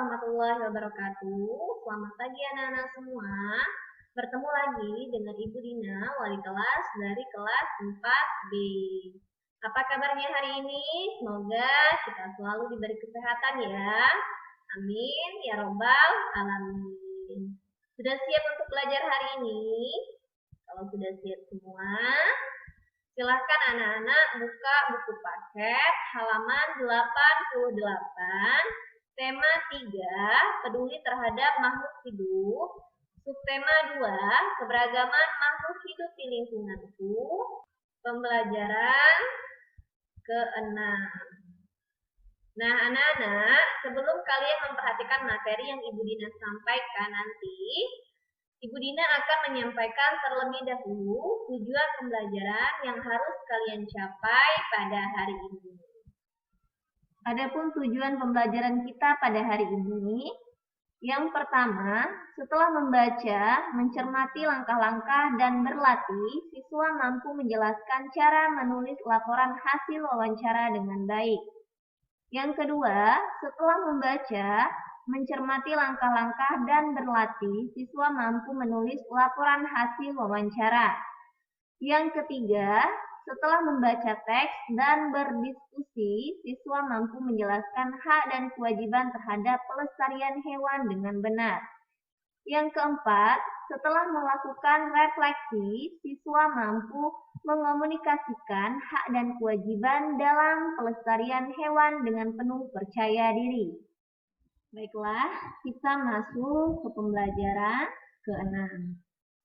warahmatullahi wabarakatuh. Selamat pagi anak-anak semua. Bertemu lagi dengan Ibu Dina, wali kelas dari kelas 4B. Apa kabarnya hari ini? Semoga kita selalu diberi kesehatan ya. Amin ya robbal alamin. Sudah siap untuk belajar hari ini? Kalau sudah siap semua, silahkan anak-anak buka buku paket halaman 88, tema 3, peduli terhadap makhluk hidup, subtema 2, keberagaman makhluk hidup di lingkunganku, pembelajaran ke-6. Nah anak-anak, sebelum kalian memperhatikan materi yang Ibu Dina sampaikan nanti, Ibu Dina akan menyampaikan terlebih dahulu tujuan pembelajaran yang harus kalian capai pada hari ini. Adapun tujuan pembelajaran kita pada hari ini, yang pertama, setelah membaca, mencermati langkah-langkah dan berlatih, siswa mampu menjelaskan cara menulis laporan hasil wawancara dengan baik. Yang kedua, setelah membaca, mencermati langkah-langkah dan berlatih, siswa mampu menulis laporan hasil wawancara. Yang ketiga, setelah membaca teks dan berdiskusi, siswa mampu menjelaskan hak dan kewajiban terhadap pelestarian hewan dengan benar. Yang keempat, setelah melakukan refleksi, siswa mampu mengomunikasikan hak dan kewajiban dalam pelestarian hewan dengan penuh percaya diri. Baiklah, kita masuk ke pembelajaran ke-6.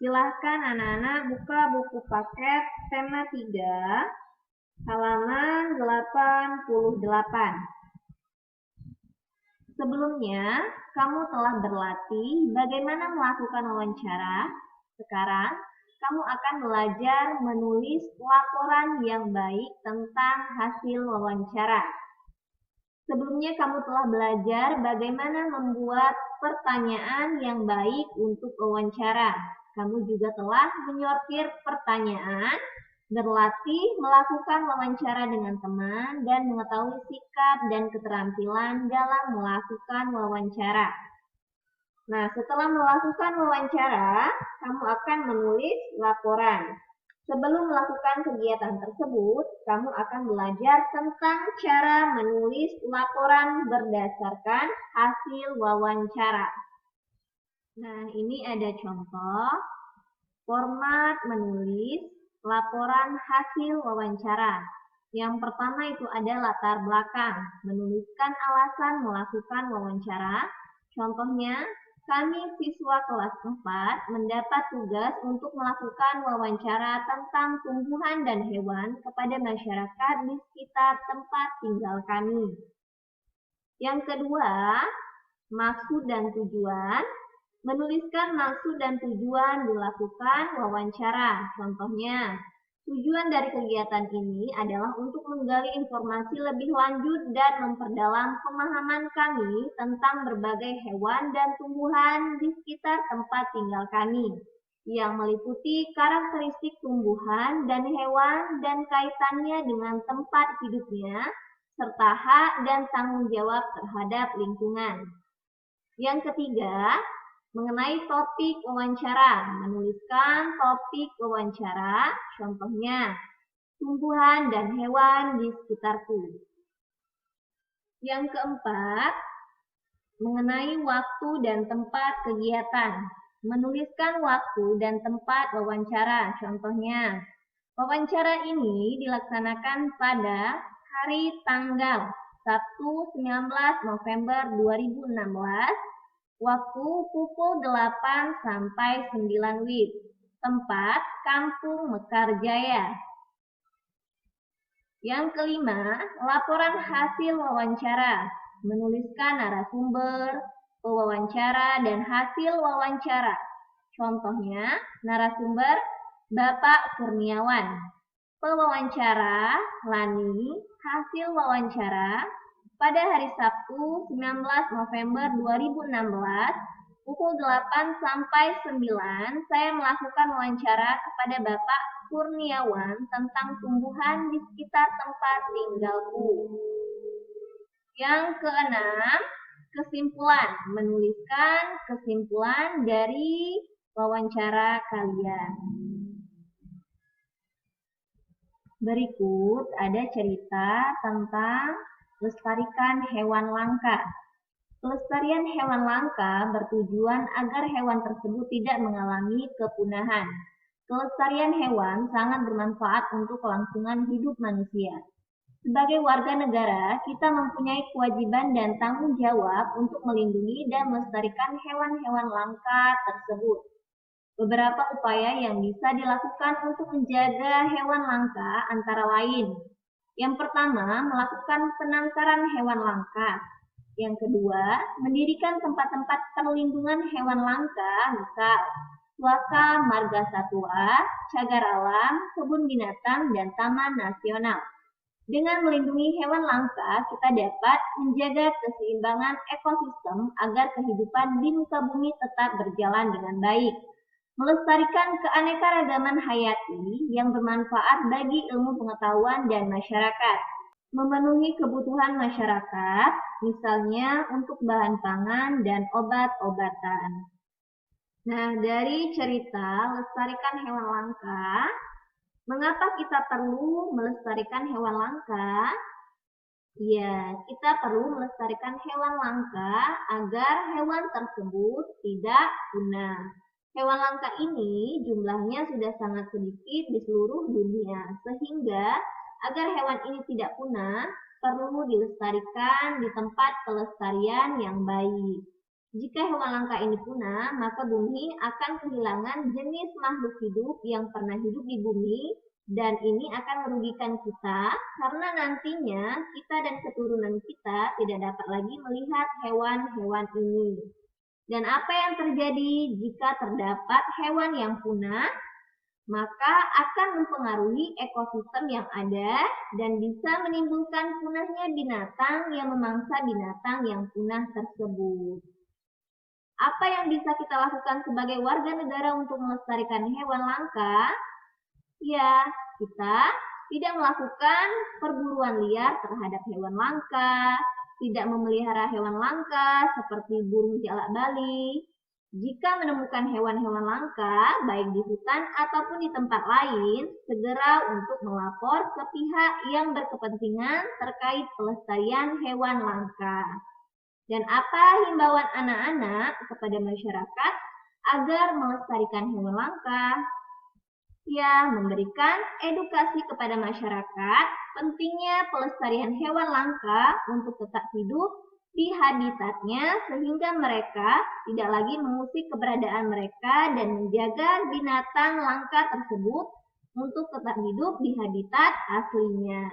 Silahkan anak-anak buka buku paket tema 3, halaman 88. Sebelumnya, kamu telah berlatih bagaimana melakukan wawancara. Sekarang, kamu akan belajar menulis laporan yang baik tentang hasil wawancara. Sebelumnya kamu telah belajar bagaimana membuat pertanyaan yang baik untuk wawancara. Kamu juga telah menyortir pertanyaan, berlatih melakukan wawancara dengan teman, dan mengetahui sikap dan keterampilan dalam melakukan wawancara. Nah, setelah melakukan wawancara, kamu akan menulis laporan. Sebelum melakukan kegiatan tersebut, kamu akan belajar tentang cara menulis laporan berdasarkan hasil wawancara. Nah, ini ada contoh format menulis laporan hasil wawancara. Yang pertama itu ada latar belakang, menuliskan alasan melakukan wawancara. Contohnya, kami siswa kelas 4 mendapat tugas untuk melakukan wawancara tentang tumbuhan dan hewan kepada masyarakat di sekitar tempat tinggal kami. Yang kedua, maksud dan tujuan. Menuliskan maksud dan tujuan dilakukan wawancara. Contohnya, tujuan dari kegiatan ini adalah untuk menggali informasi lebih lanjut dan memperdalam pemahaman kami tentang berbagai hewan dan tumbuhan di sekitar tempat tinggal kami, yang meliputi karakteristik tumbuhan dan hewan dan kaitannya dengan tempat hidupnya, serta hak dan tanggung jawab terhadap lingkungan. Yang ketiga, mengenai topik wawancara, menuliskan topik wawancara, contohnya tumbuhan dan hewan di sekitarku. Yang keempat, mengenai waktu dan tempat kegiatan, menuliskan waktu dan tempat wawancara, contohnya wawancara ini dilaksanakan pada hari tanggal 1-19 November 2016, waktu pukul 8 sampai 9 WIB. Tempat Kampung Mekarjaya. Yang kelima, laporan hasil wawancara. Menuliskan narasumber, pewawancara, dan hasil wawancara. Contohnya, narasumber Bapak Kurniawan. Pewawancara Lani, hasil wawancara pada hari Sabtu 19 November 2016, pukul 8 sampai 9, saya melakukan wawancara kepada Bapak Kurniawan tentang tumbuhan di sekitar tempat tinggalku. Yang keenam, kesimpulan, menuliskan kesimpulan dari wawancara kalian. Berikut ada cerita tentang lestarikan hewan langka. Pelestarian hewan langka bertujuan agar hewan tersebut tidak mengalami kepunahan. Kelestarian hewan sangat bermanfaat untuk kelangsungan hidup manusia. Sebagai warga negara, kita mempunyai kewajiban dan tanggung jawab untuk melindungi dan melestarikan hewan-hewan langka tersebut. Beberapa upaya yang bisa dilakukan untuk menjaga hewan langka antara lain. Yang pertama, melakukan penangkaran hewan langka. Yang kedua, mendirikan tempat-tempat perlindungan hewan langka, misal Suaka Marga Satwa, Cagar Alam, Kebun Binatang, dan Taman Nasional. Dengan melindungi hewan langka, kita dapat menjaga keseimbangan ekosistem agar kehidupan di muka bumi tetap berjalan dengan baik. Melestarikan keanekaragaman hayati yang bermanfaat bagi ilmu pengetahuan dan masyarakat. Memenuhi kebutuhan masyarakat, misalnya untuk bahan pangan dan obat-obatan. Nah, dari cerita lestarikan hewan langka, mengapa kita perlu melestarikan hewan langka? Ya, kita perlu melestarikan hewan langka agar hewan tersebut tidak punah. Hewan langka ini jumlahnya sudah sangat sedikit di seluruh dunia, sehingga agar hewan ini tidak punah, perlu dilestarikan di tempat pelestarian yang baik. Jika hewan langka ini punah, maka bumi akan kehilangan jenis makhluk hidup yang pernah hidup di bumi, dan ini akan merugikan kita karena nantinya kita dan keturunan kita tidak dapat lagi melihat hewan-hewan ini. Dan apa yang terjadi jika terdapat hewan yang punah? Maka akan mempengaruhi ekosistem yang ada dan bisa menimbulkan punahnya binatang yang memangsa binatang yang punah tersebut. Apa yang bisa kita lakukan sebagai warga negara untuk melestarikan hewan langka? Ya, kita tidak melakukan perburuan liar terhadap hewan langka, tidak memelihara hewan langka seperti burung jalak Bali. Jika menemukan hewan-hewan langka, baik di hutan ataupun di tempat lain, segera untuk melapor ke pihak yang berkepentingan terkait pelestarian hewan langka. Dan apa himbauan anak-anak kepada masyarakat agar melestarikan hewan langka? Ya, memberikan edukasi kepada masyarakat pentingnya pelestarian hewan langka untuk tetap hidup di habitatnya sehingga mereka tidak lagi mengusik keberadaan mereka dan menjaga binatang langka tersebut untuk tetap hidup di habitat aslinya.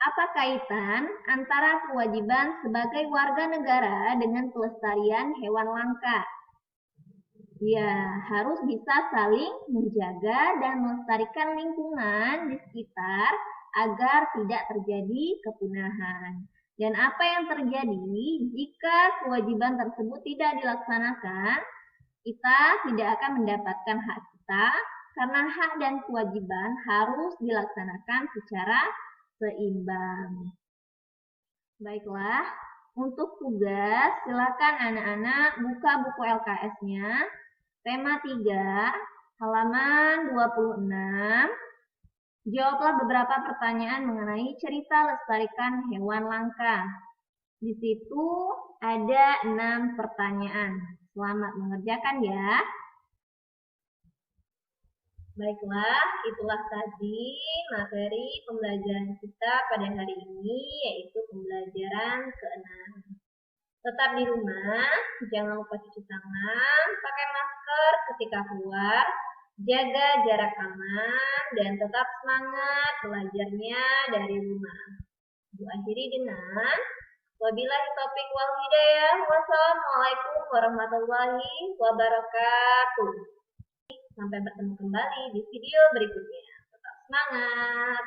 Apa kaitan antara kewajiban sebagai warga negara dengan pelestarian hewan langka? Ya, harus bisa saling menjaga dan melestarikan lingkungan di sekitar agar tidak terjadi kepunahan. Dan apa yang terjadi jika kewajiban tersebut tidak dilaksanakan? Kita tidak akan mendapatkan hak kita karena hak dan kewajiban harus dilaksanakan secara seimbang. Baiklah, untuk tugas silakan anak-anak buka buku LKS-nya. Tema 3, halaman 26. Jawablah beberapa pertanyaan mengenai cerita lestarikan hewan langka. Di situ ada 6 pertanyaan. Selamat mengerjakan ya. Baiklah, itulah tadi materi pembelajaran kita pada hari ini, yaitu pembelajaran ke-6. Tetap di rumah, jangan lupa cuci tangan, pakai masker ketika keluar, jaga jarak aman, dan tetap semangat belajarnya dari rumah. Bu akhiri dengan wabillahi taufiq wal hidayah. Wassalamualaikum warahmatullahi wabarakatuh. Sampai bertemu kembali di video berikutnya. Tetap semangat!